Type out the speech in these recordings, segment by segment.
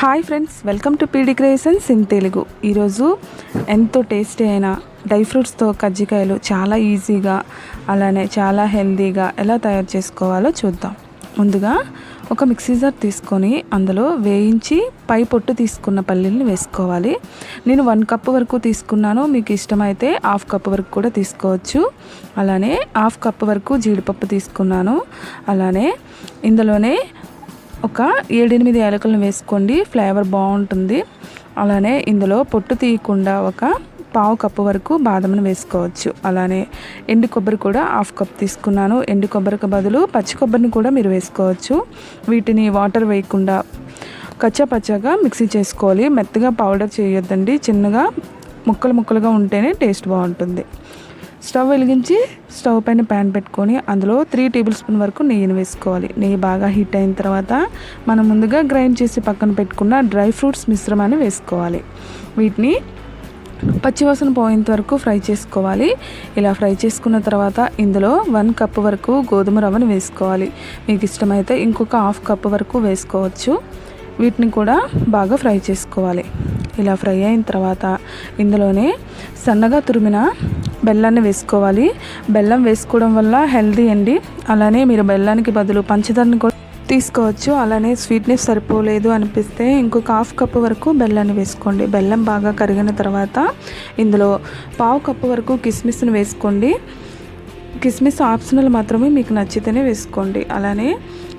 Hi friends, welcome to PD creations in Telugu. ఈరోజు ఎంతో tasty అయిన డ్రై ఫ్రూట్స్తో కజ్జికాయలు చాలా ఈజీగా అలానే చాలా హెల్తీగా ఎలా తయారు చేసుకోవాలో చూద్దాం. ముందుగా ఒక మిక్సీ జార్ తీసుకొని అందులో వేయించి పై పొట్టు తీసుకున్న పల్లీలను వేసుకోవాలి. నేను 1 కప్ వరకు తీసుకున్నాను. మీకు ఇష్టమైతే 1/2 కప్ వరకు కూడా తీసుకోవచ్చు. అలానే 1/2 కప్ వరకు జీడిపప్పు తీసుకున్నాను. అలానే ఇందులోనే ఒక 7-8 యాలకులను వేసుకోండి, ఫ్లేవర్ బాగుంటుంది. అలానే ఇందులో పొట్టు తీయకుండా ఒక 1/4 కప్పు వరకు బాదంను వేసుకోవచ్చు. అలానే ఎండు కొబ్బరి కూడా 1/2 కప్ తీసుకున్నాను. ఎండు కొబ్బరికి బదులు పచ్చి కొబ్బరిని కూడా మీరు వేసుకోవచ్చు. వీటిని వాటర్ వేయకుండా కచ్చాపచ్చాగా మిక్సీ చేసుకోవాలి. మెత్తగా పౌడర్ చేయొద్దండి, చిన్నగా ముక్కలుగా ఉంటేనే టేస్ట్ బాగుంటుంది. స్టవ్ వెలిగించి స్టవ్ పైన ప్యాన్ పెట్టుకొని అందులో 3 టేబుల్ స్పూన్ వరకు నెయ్యిని వేసుకోవాలి. నెయ్యి బాగా హీట్ అయిన తర్వాత మనం ముందుగా గ్రైండ్ చేసి పక్కన పెట్టుకున్న డ్రై ఫ్రూట్స్ మిశ్రమాన్ని వేసుకోవాలి. వీటిని పచ్చివాసన పోయేంత వరకు ఫ్రై చేసుకోవాలి. ఇలా ఫ్రై చేసుకున్న తర్వాత ఇందులో 1 కప్ వరకు గోధుమ రవ్వను వేసుకోవాలి. మీకు ఇష్టమైతే ఇంకొక 1/2 కప్ వరకు వేసుకోవచ్చు. వీటిని కూడా బాగా ఫ్రై చేసుకోవాలి. ఇలా ఫ్రై అయిన తర్వాత ఇందులోనే సన్నగా తురిమిన బెల్లాన్ని వేసుకోవాలి. బెల్లం వేసుకోవడం వల్ల హెల్తీ అండి. అలానే మీరు బెల్లానికి బదులు పంచదారని కూడా తీసుకోవచ్చు. అలానే స్వీట్నెస్ సరిపోలేదు అనిపిస్తే ఇంకొక 1/2 కప్ వరకు బెల్లాన్ని వేసుకోండి. బెల్లం బాగా కరిగిన తర్వాత ఇందులో 1/4 కప్ వరకు కిస్మిస్ని వేసుకోండి. కిస్మిస్ ఆప్షనల్ మాత్రమే, మీకు నచ్చితేనే వేసుకోండి. అలానే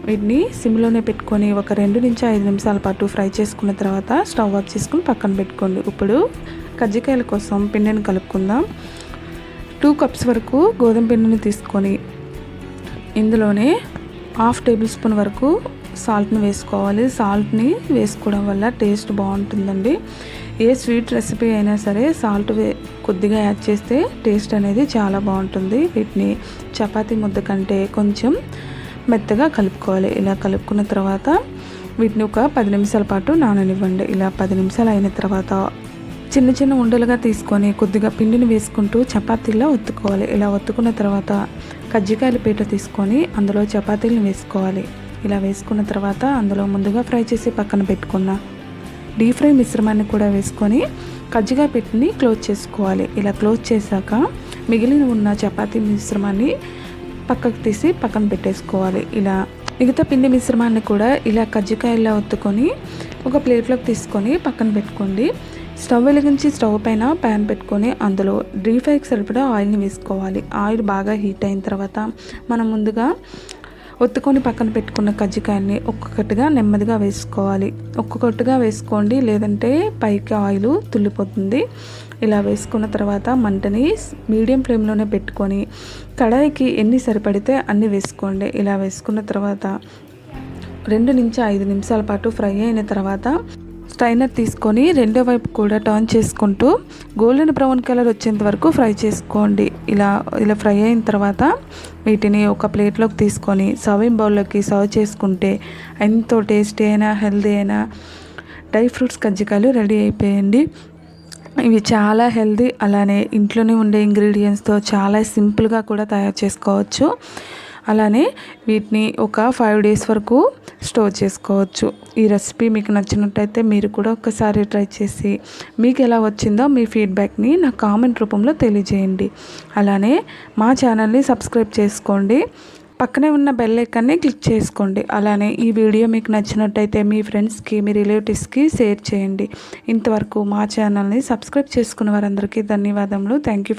వీటిని సిమ్లోనే పెట్టుకొని ఒక 2 నుంచి 5 నిమిషాల పాటు ఫ్రై చేసుకున్న తర్వాత స్టవ్ ఆఫ్ చేసుకుని పక్కన పెట్టుకోండి. ఇప్పుడు కజ్జికాయల కోసం పిండిని కలుపుకుందాం. 2 కప్స్ వరకు గోధుమ పిండిని తీసుకొని ఇందులోనే 1/2 టేబుల్ స్పూన్ వరకు సాల్ట్ని వేసుకోవాలి. సాల్ట్ని వేసుకోవడం వల్ల టేస్ట్ బాగుంటుందండి. ఏ స్వీట్ రెసిపీ అయినా సరే సాల్ట్ కొద్దిగా యాడ్ చేస్తే టేస్ట్ అనేది చాలా బాగుంటుంది. వీటిని చపాతీ ముద్ద కంటే కొంచెం మెత్తగా కలుపుకోవాలి. ఇలా కలుపుకున్న తర్వాత వీటిని ఒక 10 నిమిషాల పాటు నాననివ్వండి. ఇలా 10 నిమిషాలు అయిన తర్వాత చిన్న ఉండలుగా తీసుకొని కొద్దిగా పిండిని వేసుకుంటూ చపాతీలా ఒత్తుకోవాలి. ఇలా ఒత్తుకున్న తర్వాత కజ్జికాయల పీట తీసుకొని అందులో చపాతీలను వేసుకోవాలి. ఇలా వేసుకున్న తర్వాత అందులో ముందుగా ఫ్రై చేసి పక్కన పెట్టుకున్న డీప్ ఫ్రై మిశ్రమాన్ని కూడా వేసుకొని కజ్జికాయ పీటని క్లోజ్ చేసుకోవాలి. ఇలా క్లోజ్ చేశాక మిగిలిన ఉన్న చపాతీ మిశ్రమాన్ని పక్కకు తీసి పక్కన పెట్టేసుకోవాలి. ఇలా మిగతా పిండి మిశ్రమాన్ని కూడా ఇలా కజ్జికాయలా ఒత్తుకొని ఒక ప్లేట్లోకి తీసుకొని పక్కన పెట్టుకోండి. స్టవ్ వెలిగించి స్టవ్ పైన ప్యాన్ పెట్టుకొని అందులో డీప్ ఫ్రైకి సరిపడా ఆయిల్ని వేసుకోవాలి. ఆయిల్ బాగా హీట్ అయిన తర్వాత మనం ముందుగా ఒత్తుకొని పక్కన పెట్టుకున్న కజ్జికాయల్ని ఒక్కొక్కటిగా నెమ్మదిగా వేసుకోవాలి. ఒక్కొక్కటిగా వేసుకోండి, లేదంటే పైకి ఆయిల్ తుల్లిపోతుంది. ఇలా వేసుకున్న తర్వాత మంటని మీడియం ఫ్లేమ్లోనే పెట్టుకొని కడాయికి ఎన్ని సరిపడితే అన్ని వేసుకోండి. ఇలా వేసుకున్న తర్వాత 2 నుంచి 5 నిమిషాల పాటు ఫ్రై అయిన తర్వాత స్ట్రైనర్ తీసుకొని రెండో వైపు కూడా టర్న్ చేసుకుంటూ గోల్డెన్ బ్రౌన్ కలర్ వచ్చేంత వరకు ఫ్రై చేసుకోండి. ఇలా ఫ్రై అయిన తర్వాత వీటిని ఒక ప్లేట్లోకి తీసుకొని సర్వింగ్ బౌల్లోకి సర్వ్ చేసుకుంటే ఎంతో టేస్టీ అయినా హెల్తీ అయినా డ్రై ఫ్రూట్స్ కజ్జికాయలు రెడీ అయిపోయండి. ఇవి చాలా హెల్తీ. అలానే ఇంట్లోనే ఉండే ఇంగ్రీడియంట్స్తో చాలా సింపుల్గా కూడా తయారు చేసుకోవచ్చు. అలానే వీటిని ఒక 5 డేస్ వరకు స్టోర్ చేసుకోవచ్చు. ఈ రెసిపీ మీకు నచ్చినట్టయితే మీరు కూడా ఒకసారి ట్రై చేసి మీకు ఎలా వచ్చిందో మీ ఫీడ్బ్యాక్ని నా కామెంట్ రూపంలో తెలియజేయండి. అలానే మా ఛానల్ని సబ్స్క్రైబ్ చేసుకోండి. పక్కనే ఉన్న బెల్ ఐకాన్ని క్లిక్ చేసుకోండి. అలానే ఈ వీడియో మీకు నచ్చినట్టయితే మీ ఫ్రెండ్స్కి, మీ రిలేటివ్స్కి షేర్ చేయండి. ఇంతవరకు మా ఛానల్ని సబ్స్క్రైబ్ చేసుకున్న వారందరికీ ధన్యవాదములు. Thank you.